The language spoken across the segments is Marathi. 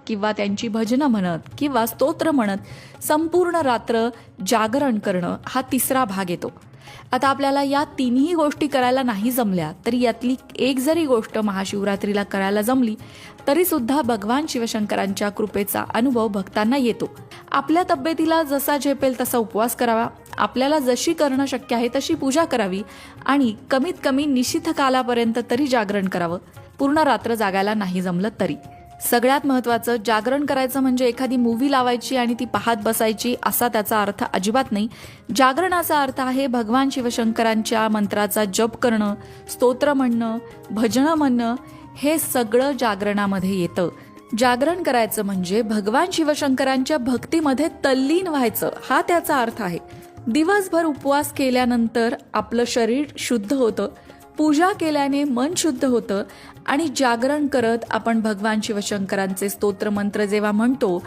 किंवा त्यांची भजनं म्हणत किंवा स्तोत्र म्हणत संपूर्ण रात्र जागरण करणं हा तिसरा भाग येतो. आता आपल्याला या तिन्ही गोष्टी करायला नाही जमल्या तरी यातली एक जरी गोष्ट महाशिवरात्रीला करायला जमली तरी सुद्धा भगवान शिवशंकरांच्या कृपेचा अनुभव भक्तांना येतो. आपल्या तब्येतीला जसा झेपेल तसा उपवास करावा, आपल्याला जशी करणं शक्य आहे तशी पूजा करावी आणि कमीत कमी निशिथ कालापर्यंत तरी जागरण करावं. पूर्ण रात्र जागायला नाही जमलं तरी. सगळ्यात महत्त्वाचं, जागरण करायचं म्हणजे एखादी मूव्ही लावायची आणि ती पाहत बसायची असा त्याचा अर्थ अजिबात नाही. जागरणाचा अर्थ आहे भगवान शिवशंकरांच्या मंत्राचा जप करणं, स्तोत्र म्हणणं, भजनं म्हणणं, हे सगळं जागरणामध्ये येतं. जागरण करायचं म्हणजे भगवान शिवशंकरांच्या भक्तीमध्ये तल्लीन व्हायचं हा त्याचा अर्थ आहे. दिवसभर उपवास केल्यानंतर आपलं शरीर शुद्ध होतं, पूजा केल्याने मन शुद्ध होतं आणि जागरण करत आपण भगवान शिवशंकरांचे स्तोत्र मंत्र जेव्हा म्हणतो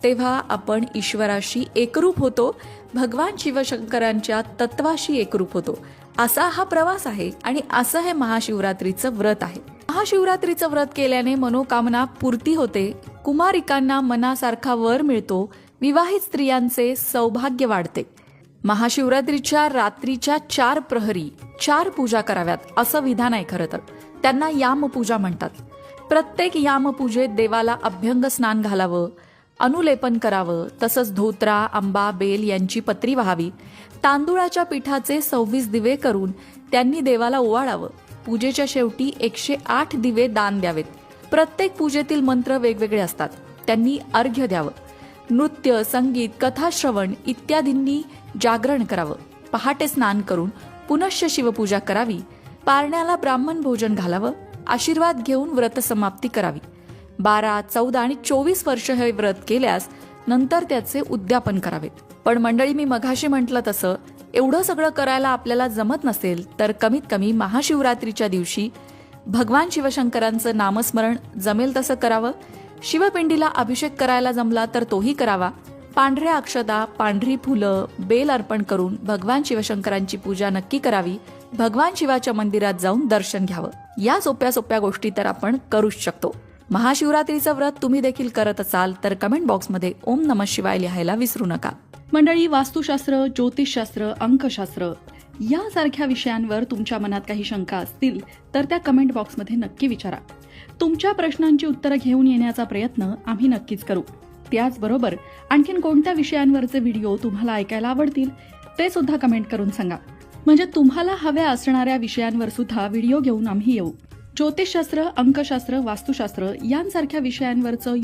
तेव्हा आपण ईश्वराशी एकरूप होतो, भगवान शिवशंकरांच्या तत्वाशी एकरूप होतो. असा हा प्रवास आहे आणि असं हे महाशिवरात्रीचं व्रत आहे. महाशिवरात्रीचं व्रत केल्याने मनोकामना पूर्ती होते, कुमारिकांना मनासारखा वर मिळतो, विवाहित स्त्रियांचे सौभाग्य वाढते. महाशिवरात्रीच्या रात्रीच्या 4 प्रहरी 4 पूजा कराव्यात असं विधान आहे. खरं तर त्यांना यामपूजा म्हणतात. प्रत्येक यामपूजेत देवाला अभ्यंग स्नान घालावं, अनुलेपन करावं, तसंच धोत्रा, आंबा, बेल यांची पत्री व्हावी. तांदूळाच्या पिठाचे 26 दिवे करून त्यांनी देवाला ओवाळावं. पूजेच्या शेवटी 108 दिवे दान द्यावेत. प्रत्येक पूजेतील मंत्र वेगवेगळे असतात, त्यांनी अर्घ्य द्यावं. नृत्य, संगीत, कथाश्रवण इत्यादींनी जागरण करावं. पहाटे स्नान करून पुनश्च शिवपूजा करावी. पारण्याला ब्राह्मण भोजन घालावं. आशीर्वाद घेऊन व्रत समाप्ती करावी. 12, 14 आणि 24 वर्ष हे व्रत केल्यास नंतर त्याचे उद्यापन करावे. पण मंडळी, मी मघाशी म्हटलं तसं एवढं सगळं करायला आपल्याला जमत नसेल तर कमीत कमी महाशिवरात्रीच्या दिवशी भगवान शिवशंकरांचं नामस्मरण जमेल तसं करावं. शिवपिंडीला अभिषेक करायला जमला तर तोही करावा. पांढऱ्या अक्षता, पांढरी फुलं, बेल अर्पण करून भगवान शिवशंकरांची पूजा नक्की करावी. भगवान शिवाच्या मंदिरात जाऊन दर्शन घ्यावं. या सोप्या सोप्या गोष्टी तर आपण करूच शकतो. महाशिवरात्रीचं व्रत तुम्ही देखील करत असाल तर कमेंट बॉक्समध्ये ओम नमः शिवाय लिहायला विसरू नका. मंडळी, वास्तुशास्त्र, ज्योतिषशास्त्र, अंकशास्त्र यासारख्या विषयांवर तुमच्या मनात काही शंका असतील तर त्या कमेंट बॉक्समध्ये नक्की विचारा. तुमच्या प्रश्नांची उत्तरं घेऊन येण्याचा प्रयत्न आम्ही नक्कीच करू. त्याचबरोबर आणखीन कोणत्या विषयांवरचे व्हिडिओ तुम्हाला ऐकायला आवडतील ते सुद्धा कमेंट करून सांगा, म्हणजे तुम्हाला हव्या असणाऱ्या विषयांवर सुद्धा व्हिडिओ घेऊन आम्ही येऊ. ज्योतिषशास्त्र, अंकशास्त्र, वास्तुशास्त्र यांसारख्या विषयांवरचं